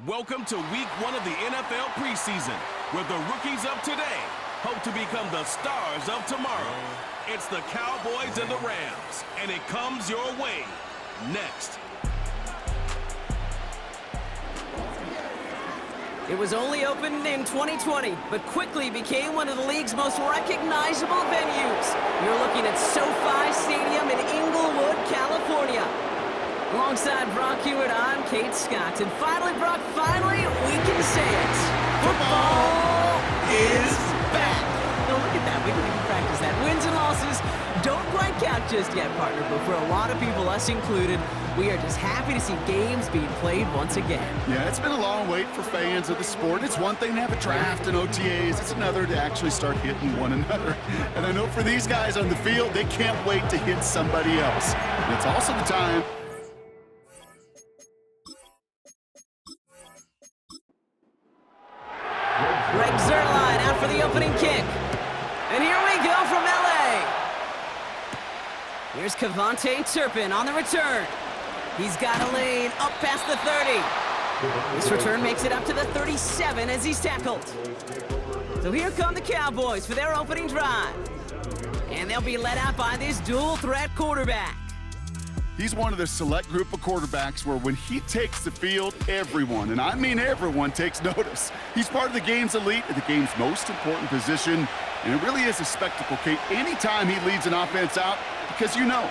Welcome to week 1 of the NFL preseason, where the rookies of today hope to become the stars of tomorrow. It's the Cowboys and the Rams, and it comes your way next. It was only opened in 2020, but quickly became one of the league's most recognizable venues. You're looking at SoFi Stadium in Inglewood, California. Alongside Brock Hewitt, I'm Kate Scott. And finally, Brock, we can say it. Football is back. No, look at that. We didn't even practice that. Wins and losses don't quite count just yet, partner. But for a lot of people, us included, we are just happy to see games being played once again. Yeah, it's been a long wait for fans of the sport. It's one thing to have a draft and OTAs. It's another to actually start hitting one another. And I know for these guys on the field, they can't wait to hit somebody else. And it's also the time. Greg Zuerlein out for the opening kick. And here we go from L.A. Here's Kevontae Turpin on the return. He's got a lane up past the 30. This return makes it up to the 37 as he's tackled. So here come the Cowboys for their opening drive. And they'll be led out by this dual-threat quarterback. He's one of the select group of quarterbacks where when he takes the field, everyone, and I mean everyone, takes notice. He's part of the game's elite at the game's most important position, and it really is a spectacle, Kate, anytime he leads an offense out, because you know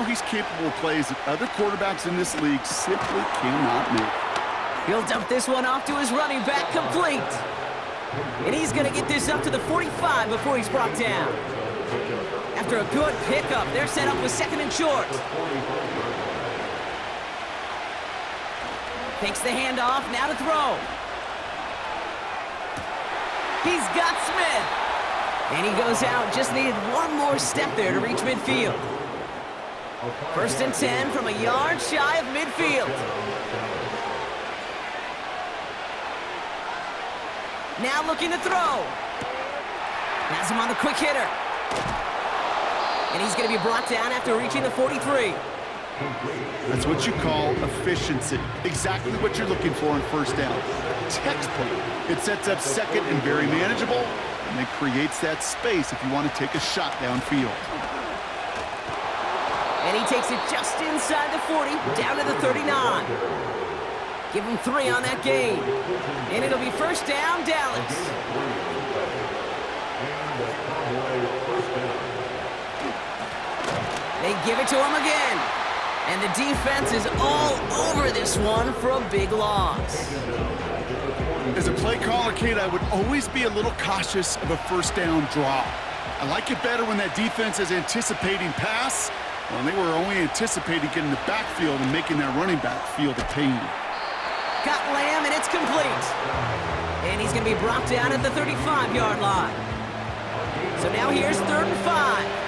he's capable of plays that other quarterbacks in this league simply cannot make. He'll dump this one off to his running back, complete. And he's going to get this up to the 45 before he's brought down. After a good pickup, they're set up with second and short. Takes the handoff, now to throw. He's got Smith. And he goes out, just needed one more step there to reach midfield. First and 10 from a yard shy of midfield. Now looking to throw. Has him on the quick hitter. And he's going to be brought down after reaching the 43. That's what you call efficiency. Exactly what you're looking for in first down. Textbook. It sets up second and very manageable, and it creates that space if you want to take a shot downfield. And he takes it just inside the 40, down to the 39. Give him 3 on that gain. And it'll be first down, Dallas. They give it to him again. And the defense is all over this one for a big loss. As a play caller, Kate, I would always be a little cautious of a first down draw. I like it better when that defense is anticipating pass. Well, they were only anticipating getting the backfield and making that running back feel the pain. Got Lamb, and it's complete. And he's going to be brought down at the 35-yard line. So now here's 3rd and 5.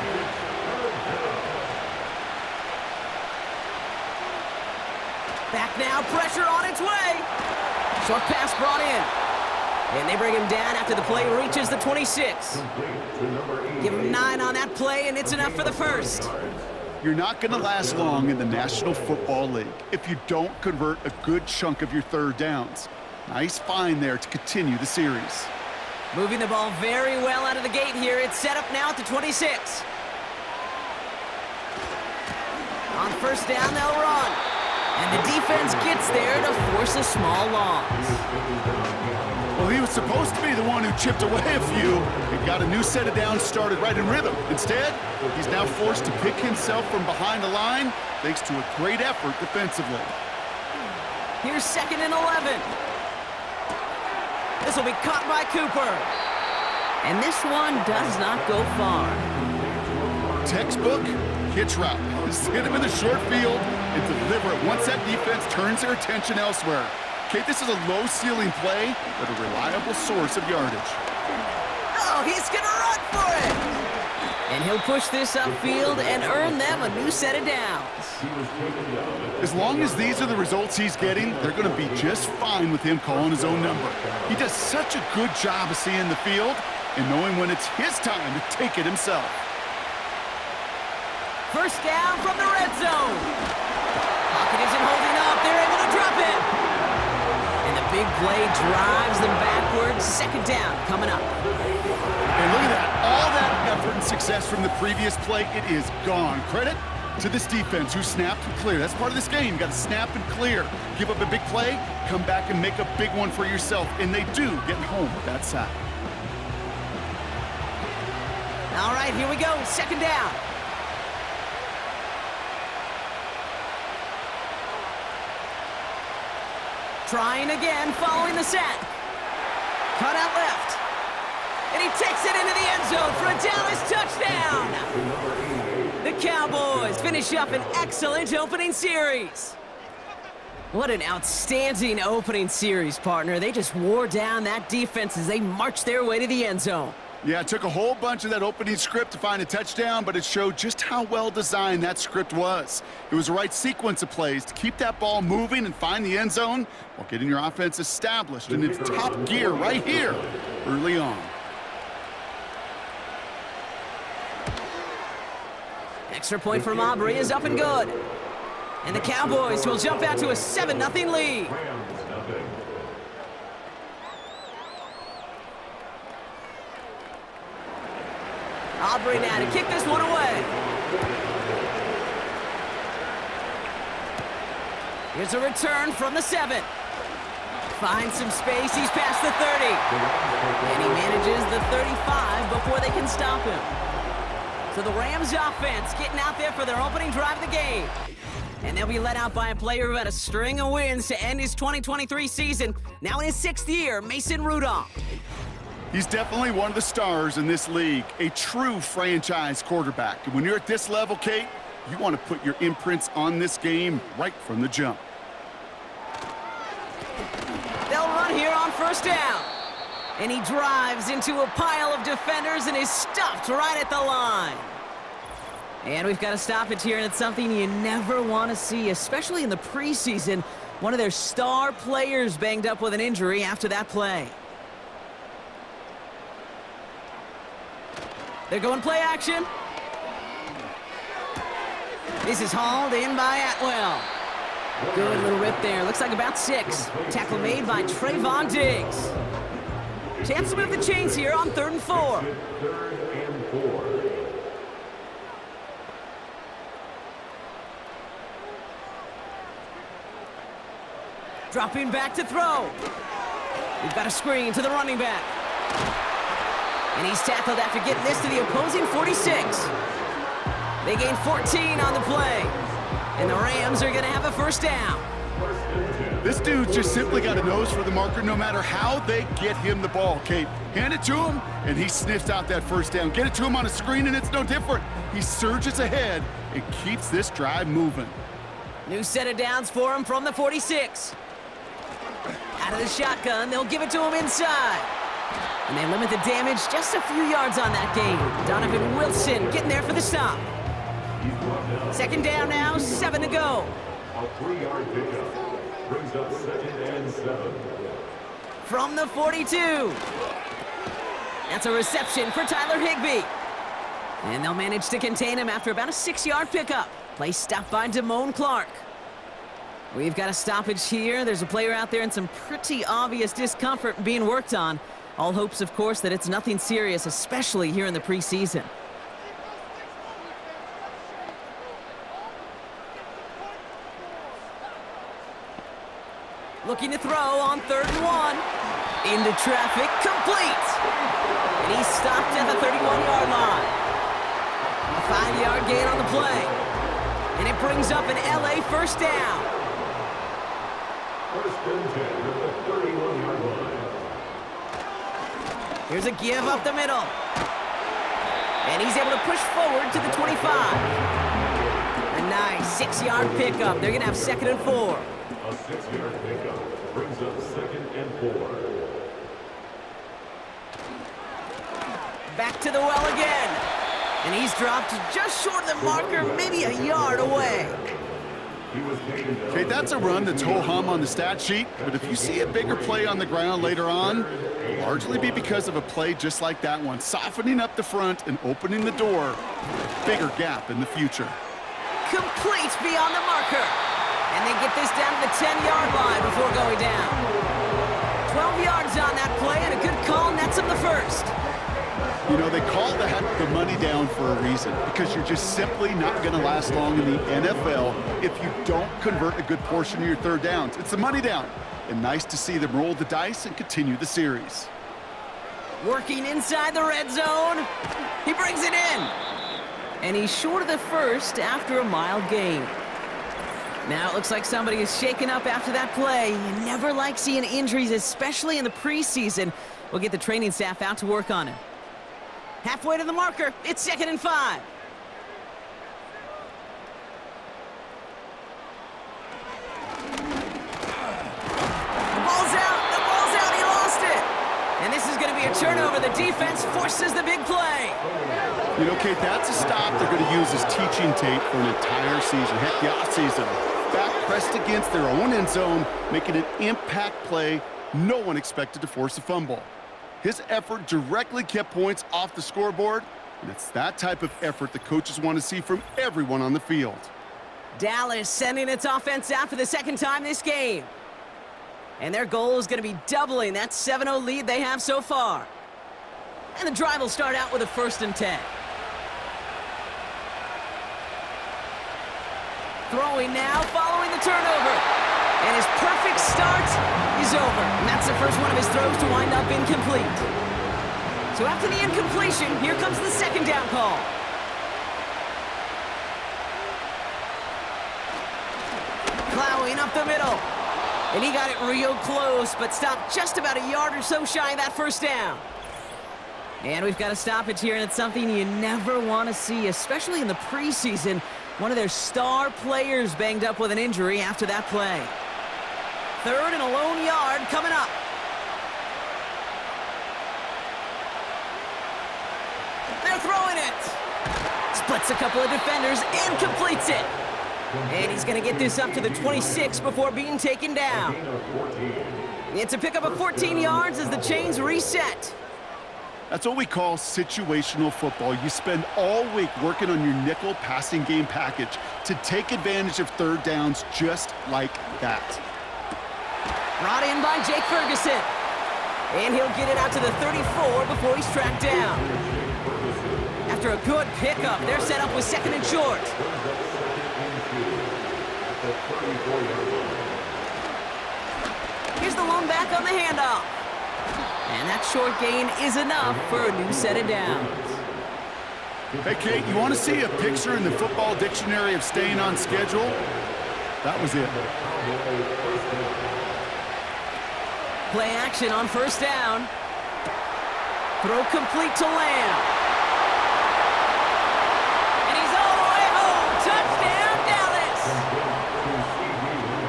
Back now, pressure on its way. Short pass brought in. And they bring him down after the play reaches the 26. Give him 9 on that play, and it's enough for the first. You're not going to last long in the National Football League if you don't convert a good chunk of your third downs. Nice find there to continue the series. Moving the ball very well out of the gate here. It's set up now at the 26. On first down, they'll run. And the defense gets there to force a small loss. Well, he was supposed to be the one who chipped away a few and got a new set of downs started right in rhythm. Instead, he's now forced to pick himself from behind the line thanks to a great effort defensively. Here's 2nd and 11. This will be caught by Cooper. And this one does not go far. Textbook hitch route. Just hit him in the short field and deliver it once that defense turns their attention elsewhere. Kate, this is a low-ceiling play, but a reliable source of yardage. Oh, he's going to run for it! And he'll push this upfield and earn them a new set of downs. As long as these are the results he's getting, they're going to be just fine with him calling his own number. He does such a good job of seeing the field and knowing when it's his time to take it himself. First down from the red zone. Pocket isn't holding up. They're able to drop it. play drives them backwards. Second down coming up. And look at that. All that effort and success from the previous play, it is gone. Credit to this defense who snapped and cleared. That's part of this game. You got to snap and clear. Give up a big play, come back and make a big one for yourself. And they do get home with that sack. All right, here we go. Second down. Trying again, following the sack. Cut out left. And he takes it into the end zone for a Dallas touchdown. The Cowboys finish up an excellent opening series. What an outstanding opening series, partner. They just wore down that defense as they marched their way to the end zone. Yeah, it took a whole bunch of that opening script to find a touchdown, but it showed just how well designed that script was. It was the right sequence of plays to keep that ball moving and find the end zone while getting your offense established in its top gear right here early on. Extra point from Aubrey is up and good. And the Cowboys will jump out to a 7-0 lead. Aubrey now to kick this one away. Here's a return from the 7. Finds some space, he's past the 30. And he manages the 35 before they can stop him. So the Rams offense getting out there for their opening drive of the game. And they'll be led out by a player who had a string of wins to end his 2023 season. Now in his 6th year, Mason Rudolph. He's definitely one of the stars in this league, a true franchise quarterback. And when you're at this level, Kate, you want to put your imprints on this game right from the jump. They'll run here on first down. And he drives into a pile of defenders and is stopped right at the line. And we've got to stop it here, and it's something you never want to see, especially in the preseason. One of their star players banged up with an injury after that play. They're going play action. This is hauled in by Atwell. Good little rip there. Looks like about 6. Tackle made by Trayvon Diggs. Chance to move the chains here on 3rd and 4. 3rd and 4. Dropping back to throw. We've got a screen to the running back. And he's tackled after getting this to the opposing 46. They gain 14 on the play. And the Rams are going to have a first down. This dude's just simply got a nose for the marker no matter how they get him the ball, Kate. Hand it to him, and he sniffs out that first down. Get it to him on a screen, and it's no different. He surges ahead and keeps this drive moving. New set of downs for him from the 46. Out of the shotgun, they'll give it to him inside. And they limit the damage just a few yards on that game. Donovan Wilson getting there for the stop. Second down now, 7 to go. A 3-yard pickup brings up 2nd and 7. From the 42. That's a reception for Tyler Higbee. And they'll manage to contain him after about a 6-yard pickup. Play stopped by Damone Clark. We've got a stoppage here. There's a player out there in some pretty obvious discomfort being worked on. All hopes, of course, that it's nothing serious, especially here in the preseason. Looking to throw on 3rd and 1. Into traffic, complete. And he's stopped at the 31-yard line. A 5-yard gain on the play. And it brings up an LA first down. 1st and 10 at the 31-yard line. Here's a give up the middle. And he's able to push forward to the 25. A nice 6-yard pickup. They're going to have 2nd and 4. A 6-yard pickup brings up 2nd and 4. Back to the well again. And he's dropped just short of the marker, maybe a yard away. Okay, that's a run that's ho-hum on the stat sheet, but if you see a bigger play on the ground later on, it'll largely be because of a play just like that one, softening up the front and opening the door, bigger gap in the future. Complete beyond the marker. And they get this down to the 10-yard line before going down. first. You know, they call that the money down for a reason, because you're just simply not going to last long in the NFL if you don't convert a good portion of your third downs. It's the money down. And nice to see them roll the dice and continue the series. Working inside the red zone. He brings it in. And he's short of the first after a mild gain. Now it looks like somebody is shaken up after that play. You never like seeing injuries, especially in the preseason. We'll get the training staff out to work on it. Halfway to the marker. It's 2nd and 5. The ball's out. He lost it. And this is going to be a turnover. The defense forces the big play. You know, Kate, that's a stop they're going to use as teaching tape for an entire season. Heck, the offseason. Back pressed against their own end zone, making an impact play no one expected to force a fumble. His effort directly kept points off the scoreboard, and it's that type of effort the coaches want to see from everyone on the field. Dallas sending its offense out for the second time this game. And their goal is going to be doubling that 7-0 lead they have so far. And the drive will start out with a 1st and 10. Throwing now, following the turnover. And his perfect start is over. And that's the first one of his throws to wind up incomplete. So after the incompletion, here comes the 2nd down call. Plowing up the middle. And he got it real close, but stopped just about a yard or so shy of that 1st down. And we've got a stoppage here, and it's something you never want to see, especially in the preseason. One of their star players banged up with an injury after that play. 3rd and a lone yard coming up. They're throwing it. Splits a couple of defenders and completes it. And he's going to get this up to the 26 before being taken down. It's a pickup of 14 yards as the chains reset. That's what we call situational football. You spend all week working on your nickel passing game package to take advantage of 3rd downs just like that. Brought in by Jake Ferguson. And he'll get it out to the 34 before he's tracked down. After a good pickup, they're set up with 2nd and short. Here's the lone back on the handoff. And that short gain is enough for a new set of downs. Hey, Kate, you want to see a picture in the football dictionary of staying on schedule? That was it. Play action on 1st down. Throw complete to Lamb. And he's all the way home. Touchdown, Dallas.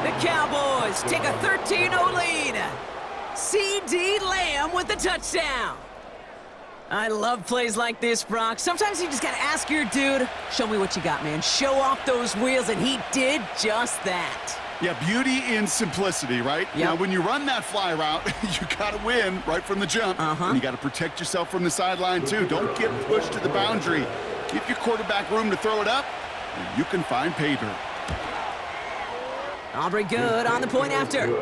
The Cowboys take a 13-0 lead. C.D. Lamb with the touchdown. I love plays like this, Brock. Sometimes you just got to ask your dude, show me what you got, man. Show off those wheels, and he did just that. Yeah, beauty in simplicity, right? Yep. Now, when you run that fly route, you got to win right from the jump. And you got to protect yourself from the sideline, too. Don't get pushed to the boundary. Give your quarterback room to throw it up, and you can find pay dirt. Aubrey good on the point after.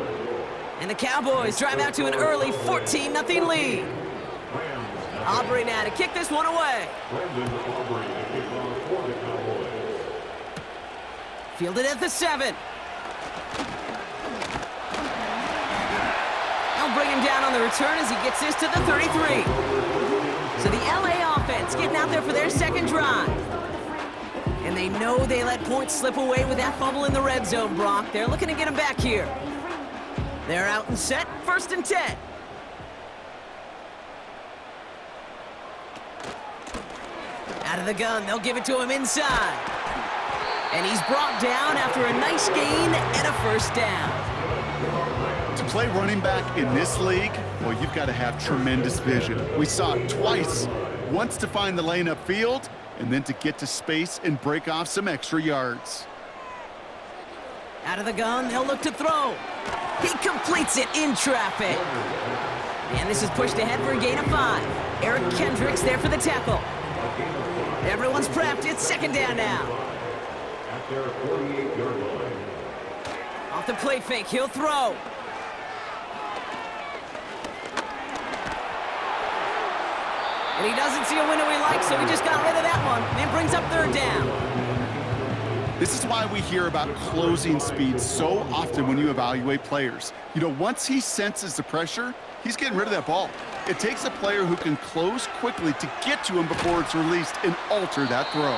And the Cowboys drive out to an early 14-0 lead. Aubrey now to kick this one away. Fielded at the 7. They'll bring him down on the return as he gets this to the 33. So the LA offense getting out there for their 2nd drive. And they know they let points slip away with that fumble in the red zone, Brock. They're looking to get him back here. They're out and set, 1st and 10. Out of the gun, they'll give it to him inside. And he's brought down after a nice gain and a 1st down. To play running back in this league, well, you've got to have tremendous vision. We saw it twice. Once to find the lane upfield, and then to get to space and break off some extra yards. Out of the gun, they'll look to throw. He completes it in traffic. And this is pushed ahead for a gain of 5. Eric Kendricks there for the tackle. Everyone's prepped. It's 2nd down now. At their 48-yard line. Off the play fake, he'll throw. And he doesn't see a window he likes, so he just got rid of that one. And brings up third down. This is why we hear about closing speed so often when you evaluate players. You know, once he senses the pressure, he's getting rid of that ball. It takes a player who can close quickly to get to him before it's released and alter that throw.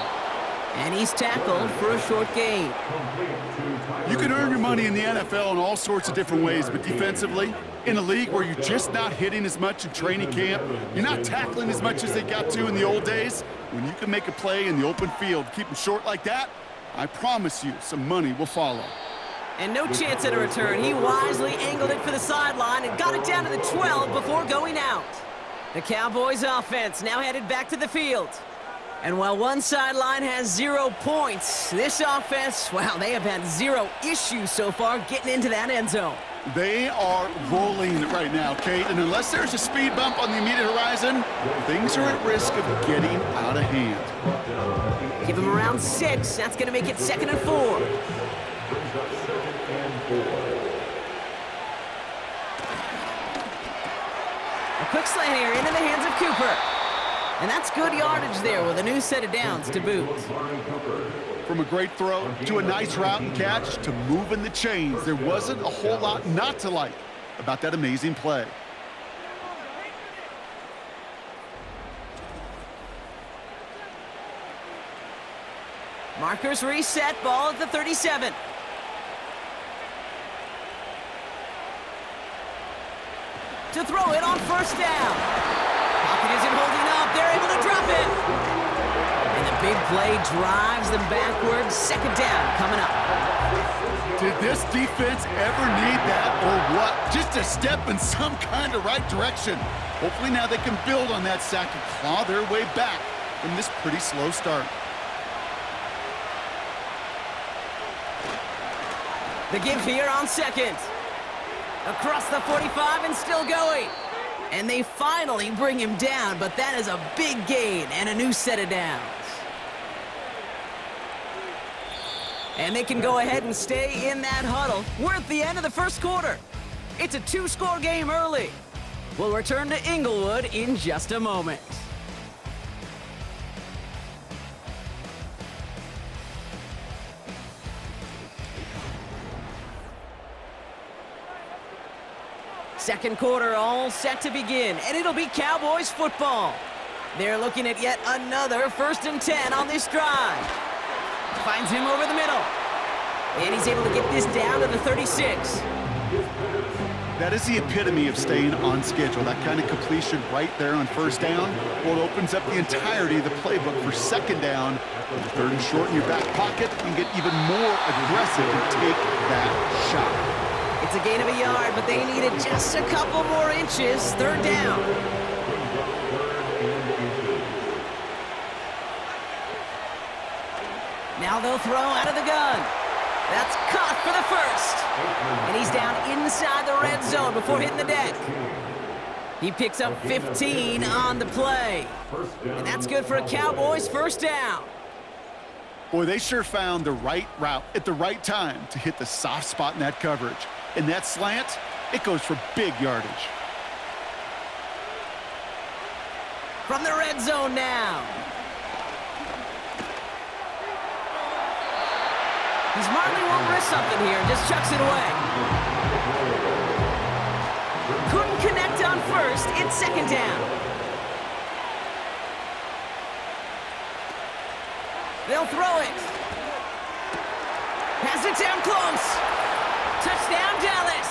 And he's tackled for a short gain. You can earn your money in the NFL in all sorts of different ways, but defensively, in a league where you're just not hitting as much in training camp, you're not tackling as much as they got to in the old days, when you can make a play in the open field, keep them short like that, I promise you some money will follow. And no chance at a return. He wisely angled it for the sideline and got it down to the 12 before going out. The Cowboys offense now headed back to the field. And while one sideline has 0 points, this offense, well, they have had 0 issues so far getting into that end zone. They are rolling right now, Kate, and unless there's a speed bump on the immediate horizon, things are at risk of getting out of hand. Give him around 6. That's going to make it 2nd and 4. A quick slant here into the hands of Cooper. And that's good yardage there with a new set of downs to boot. From a great throw to a nice route and catch to moving the chains, there wasn't a whole lot not to like about that amazing play. Markers reset, ball at the 37. To throw it on first down. Pocket isn't holding up. They're able to drop it. And the big play drives them backwards. 2nd down coming up. Did this defense ever need that or what? Just a step in some kind of right direction. Hopefully now they can build on that sack and claw their way back from this pretty slow start. The give here on 2nd. Across the 45 and still going. And they finally bring him down, but that is a big gain and a new set of downs. And they can go ahead and stay in that huddle. We're at the end of the first quarter. It's a 2-score game early. We'll return to Inglewood in just a moment. Second quarter all set to begin, and it'll be Cowboys football. They're looking at yet another 1st and 10 on this drive. Finds him over the middle. And he's able to get this down to the 36. That is the epitome of staying on schedule. That kind of completion right there on 1st down. Well, it opens up the entirety of the playbook for 2nd down. With 3rd and short in your back pocket, you can get even more aggressive and take that shot. It's a gain of a yard, but they needed just a couple more inches. 3rd down. Now they'll throw out of the gun. That's caught for the 1st. And he's down inside the red zone before hitting the deck. He picks up 15 on the play. And that's good for a Cowboys 1st down. Boy, they sure found the right route at the right time to hit the soft spot in that coverage. And that slant, it goes for big yardage. From the red zone now. He smartly won't risk something here, just chucks it away. Couldn't connect on 1st, it's 2nd down. They'll throw it. Has it down close. Touchdown, Dallas.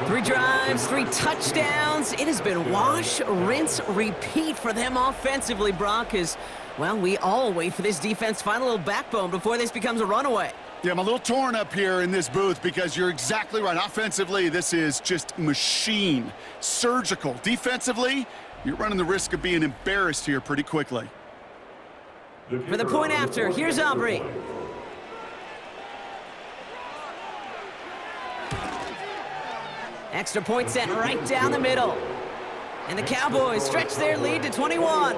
3 drives, 3 touchdowns. It has been wash, rinse, repeat for them offensively, Brock, as, well, we all wait for this defense to find a little backbone before this becomes a runaway. Yeah, I'm a little torn up here in this booth because you're exactly right. Offensively, this is just machine, surgical. Defensively, you're running the risk of being embarrassed here pretty quickly. For the point after, here's Aubrey. Extra point set right down the middle. And the Cowboys stretch their lead to 21.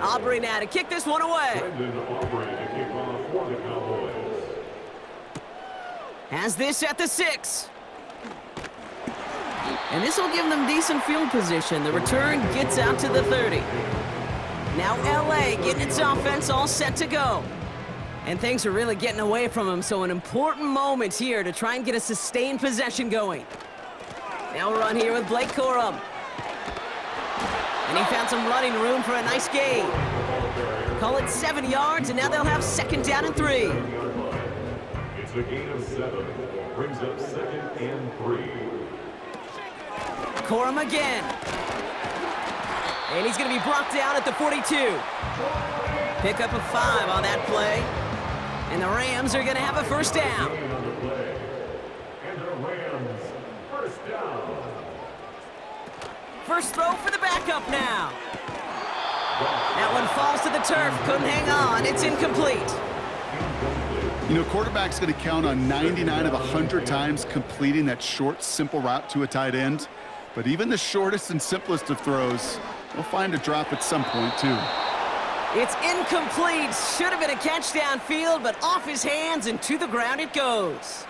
Aubrey now to kick this one away. Has this at the 6. And this will give them decent field position. The return gets out to the 30. Now LA getting its offense all set to go. And things are really getting away from him, so an important moment here to try and get a sustained possession going. Now run here with Blake Corum. And he found some running room for a nice gain. Call it 7 yards, and now they'll have second down and 3. It's a gain of 7. Brings up 2nd and 3. Corum again. And he's going to be brought down at the 42. Pick up a 5 on that play. And the Rams are going to have a first down. And the Rams, first down. First throw for the backup now. That one falls to the turf. Couldn't hang on. It's incomplete. You know, quarterback's going to count on 99 of 100 times completing that short, simple route to a tight end. But even the shortest and simplest of throws, they'll find a drop at some point, too. It's incomplete. Should have been a catch downfield, but off his hands and to the ground it goes.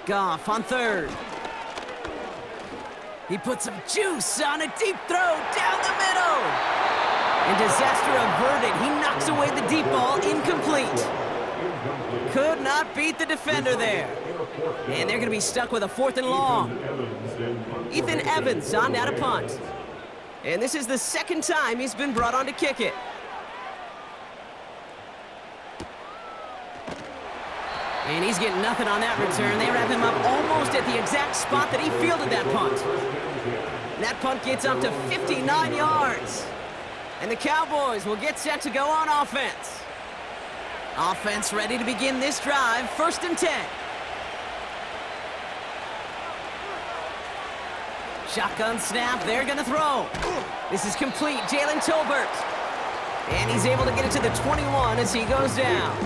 Goff on third. He puts some juice on a deep throw down the middle. And disaster averted. He knocks away the deep ball, incomplete. Could not beat the defender there. And they're going to be stuck with a 4th and long. Ethan Evans on now to punt. And this is the second time he's been brought on to kick it. And he's getting nothing on that return. They wrap him up almost at the exact spot that he fielded that punt. And that punt gets up to 59 yards. And the Cowboys will get set to go on offense. Offense ready to begin this drive. 1st and 10. Shotgun snap. They're going to throw. This is complete. Jalen Tolbert. And he's able to get it to the 21 as he goes down.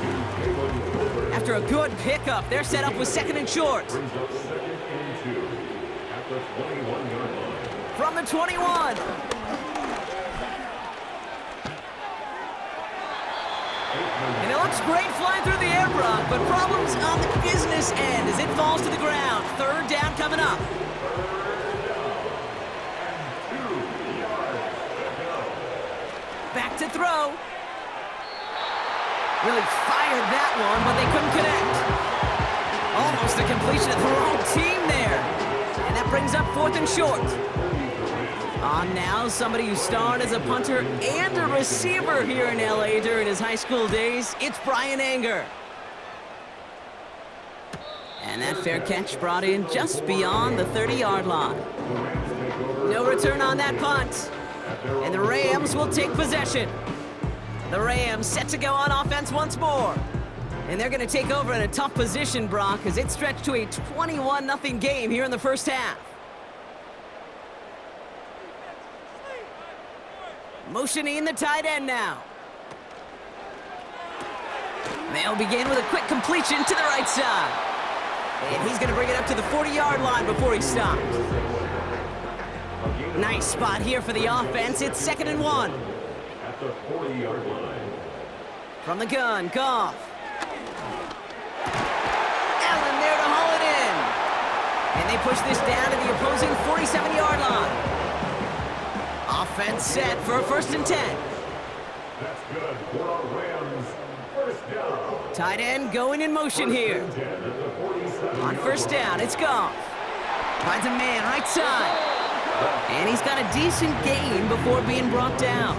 After a good pickup, they're set up with 2nd and short. Brings up 2nd and 2 at the 21-yard line. From the 21. And it looks great flying through the air, Brock, but problems on the business end as it falls to the ground. 3rd down coming up. Back to throw. Really fired that one, but they couldn't connect. Almost a completion of the wrong team there. And that brings up 4th and short. On now, somebody who starred as a punter and a receiver here in LA during his high school days, it's Brian Anger. And that fair catch brought in just beyond the 30-yard line. No return on that punt. And the Rams will take possession. The Rams set to go on offense once more. And they're going to take over in a tough position, Brock, as it stretched to a 21-0 game here in the first half. Motioning the tight end now. They'll begin with a quick completion to the right side. And he's going to bring it up to the 40-yard line before he stops. Nice spot here for the offense. It's 2nd and 1. At the 40-yard line. From the gun, Goff. Allen there to haul it in. And they push this down to the opposing 47-yard line. Offense set for a 1st and 10. That's good for our Rams. First down. Tight end going in motion here. On 1st down, it's Goff. Finds a man right side. And he's got a decent gain before being brought down.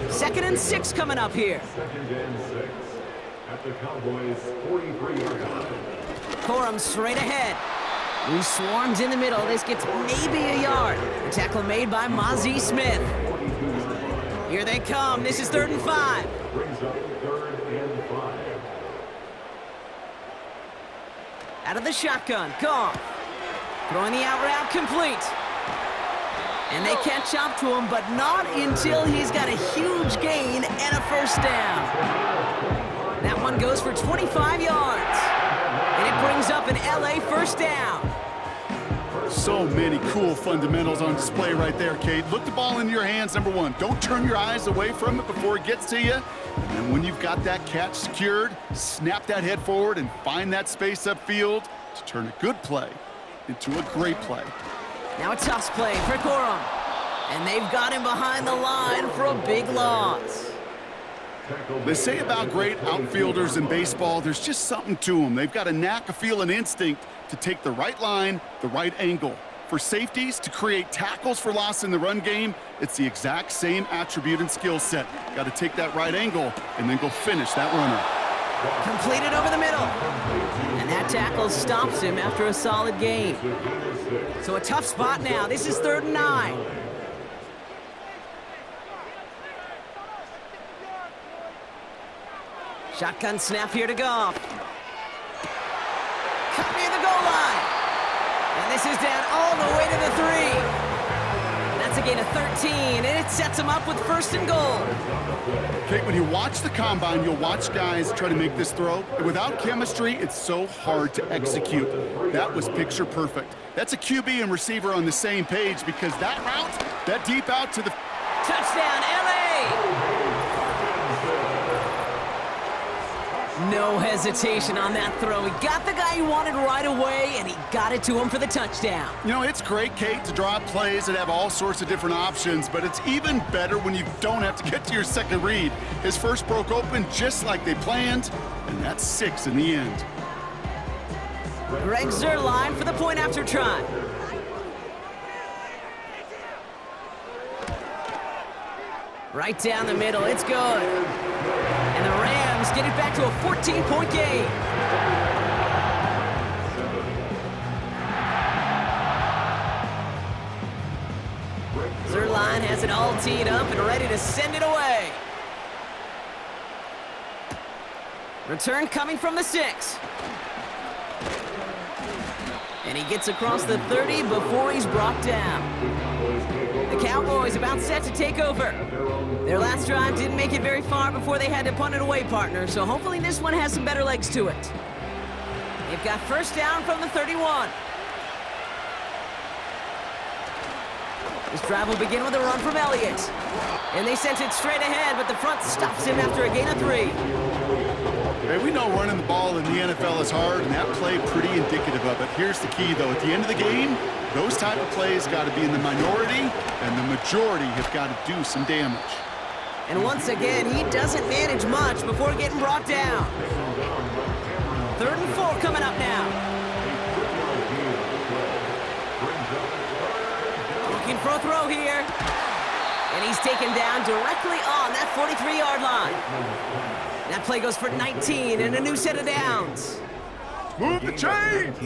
2nd and 6 coming up here. 2nd and 6 at the Cowboys 43-yard line. Corum straight ahead. He swarms in the middle. This gets maybe a yard. The tackle made by Mozzie Smith. Here they come. This is 3rd and 5. Brings up 3rd and 5. Out of the shotgun, Goff. Throwing the out route complete. And they catch up to him, but not until he's got a huge gain and a 1st down. That one goes for 25 yards. And it brings up an LA 1st down. So many cool fundamentals on display right there, Kate. Look the ball in your hands, number 1. Don't turn your eyes away from it before it gets to you. And when you've got that catch secured, snap that head forward and find that space upfield to turn a good play into a great play. Now a toss play for Corum. And they've got him behind the line for a big loss. They say about great outfielders in baseball, there's just something to them. They've got a knack, a feel, an instinct to take the right line, the right angle. For safeties to create tackles for loss in the run game, it's the exact same attribute and skill set. Got to take that right angle and then go finish that runner. Completed over the middle. And that tackle stops him after a solid gain. So a tough spot now. This is 3rd and 9. Shotgun snap here to Goff. Cut near the goal line. And this is down all the way to the 3. That's a gain of 13, and it sets him up with 1st and goal. Okay, when you watch the combine, you'll watch guys try to make this throw. Without chemistry, it's so hard to execute. That was picture perfect. That's a QB and receiver on the same page because that route, that deep out to the... Touchdown, LA! No hesitation on that throw. He got the guy he wanted right away, and he got it to him for the touchdown. You know, it's great, Kate, to draw up plays that have all sorts of different options, but it's even better when you don't have to get to your second read. His first broke open just like they planned, and that's 6 in the end. Greg Zuerlein for the point after try. Right down the middle, it's good. And the Rams get it back to a 14-point game. Zuerlein has it all teed up and ready to send it away. Return coming from the 6. And he gets across the 30 before he's brought down. The Cowboys about set to take over. Their last drive didn't make it very far before they had to punt it away, partner, so hopefully this one has some better legs to it. They've got 1st down from the 31. This drive will begin with a run from Elliott. And they sent it straight ahead, but the front stops him after a gain of 3. Hey, we know running the ball in the NFL is hard, and that play pretty indicative of it. Here's the key, though. At the end of the game, those type of plays got to be in the minority, and the majority have got to do some damage. And once again, he doesn't manage much before getting brought down. 3rd and 4 coming up now. Looking for a throw here. And he's taken down directly on that 43-yard line. That play goes for 19 and a new set of downs. Move the chains!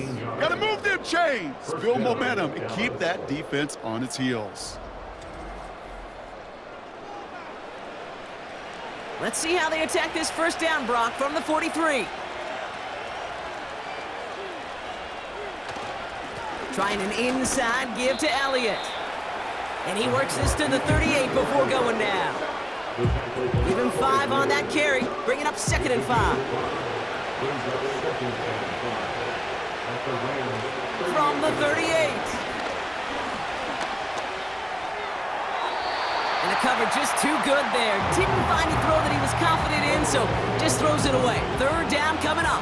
Gotta move them chains! Build momentum and keep that defense on its heels. Let's see how they attack this 1st down, Brock, from the 43. Trying an inside give to Elliott. And he works this to the 38 before going down. Give him 5 on that carry, bringing up 2nd and 5. From the 38. And the cover just too good there. Didn't find a throw that he was confident in, so just throws it away. 3rd down coming up.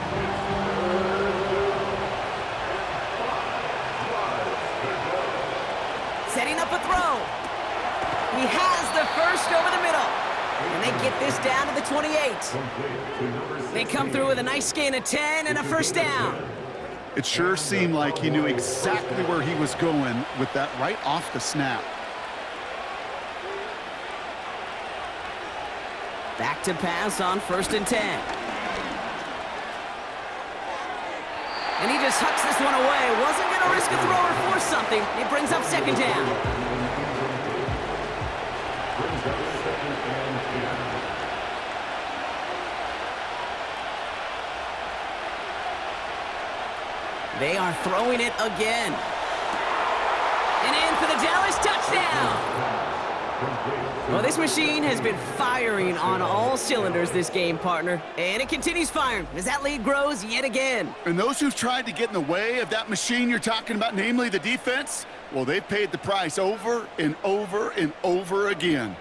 Setting up a throw. He has the 1st over the middle. And they get this down to the 28. They come through with a nice gain of 10 and a 1st down. It sure seemed like he knew exactly where he was going with that right off the snap. Back to pass on 1st and 10. And he just hucks this one away. Wasn't going to risk a throw or force something. It brings up 2nd down. They are throwing it again. And in for the Dallas touchdown. Well, this machine has been firing on all cylinders this game, partner. And it continues firing as that lead grows yet again. And those who've tried to get in the way of that machine you're talking about, namely the defense, well, they've paid the price over and over and over again.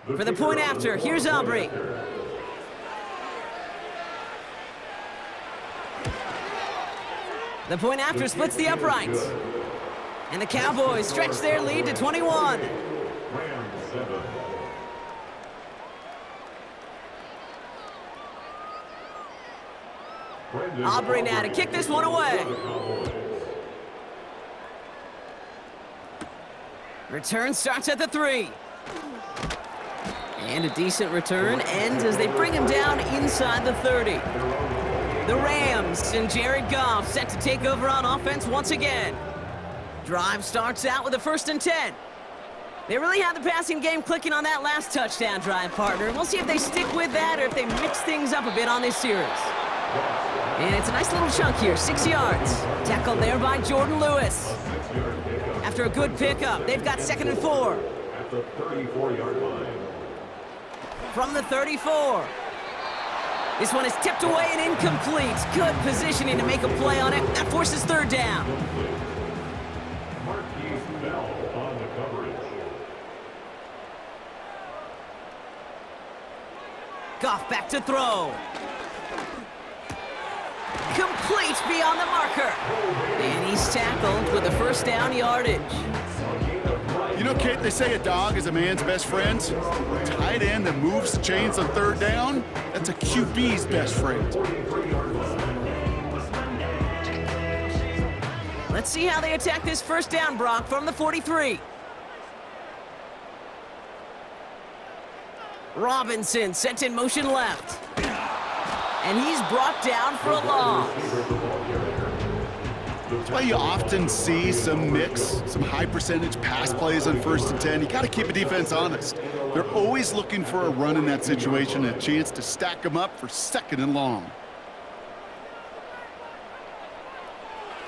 For the point after, here's Aubrey. The point after splits the uprights. And the Cowboys stretch their lead to 21. Rams 7. Aubrey now to kick this one away. Return starts at the 3. And a decent return ends as they bring him down inside the 30. The Rams and Jared Goff set to take over on offense once again. Drive starts out with a 1st and 10. They really had the passing game clicking on that last touchdown drive, partner. We'll see if they stick with that or if they mix things up a bit on this series. And it's a nice little chunk here, 6 yards. Tackled there by Jordan Lewis. After a good pickup, they've got 2nd and 4. At the 34-yard line. From the 34. This one is tipped away and incomplete. Good positioning to make a play on it. That forces 3rd down. Marquise Bell on the coverage. Goff back to throw. Complete beyond the marker. And he's tackled with a 1st down yardage. You know, Kate, they say a dog is a man's best friend. A tight end that moves the chains on 3rd down, that's a QB's best friend. Let's see how they attack this 1st down, Brock, from the 43. Robinson sent in motion left. And he's brought down for a loss. That's why you often see some mix, some high percentage pass plays on 1st and 10. You got to keep a defense honest. They're always looking for a run in that situation, a chance to stack them up for 2nd and long.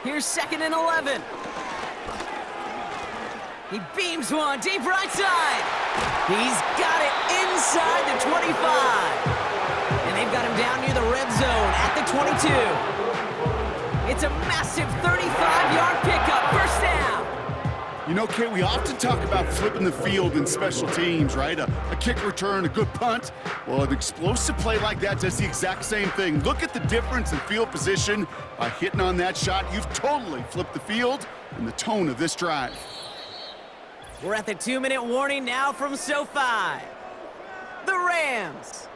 Here's 2nd and 11. He beams one deep right side. He's got it inside the 25. And they've got him down near the red zone at the 22. It's a massive 35-yard pickup, 1st down. You know, Kate, we often talk about flipping the field in special teams, right? A kick return, a good punt. Well, an explosive play like that does the exact same thing. Look at the difference in field position. By hitting on that shot, you've totally flipped the field and the tone of this drive. We're at the 2-minute warning now from SoFi. The Rams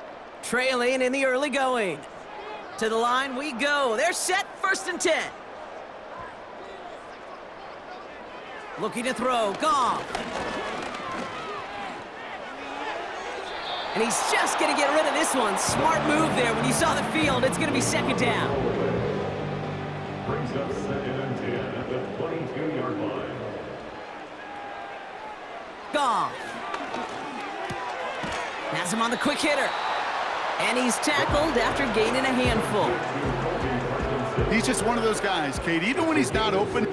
trailing in the early going. To the line we go. They're set, 1st and 10. Looking to throw, Goff. And he's just going to get rid of this one. Smart move there. When you saw the field, it's going to be 2nd down. Brings up 2nd and 10 at the 22-yard line. Goff. Has him on the quick hitter. And he's tackled after gaining a handful. He's just one of those guys, Kate. Even when he's not open,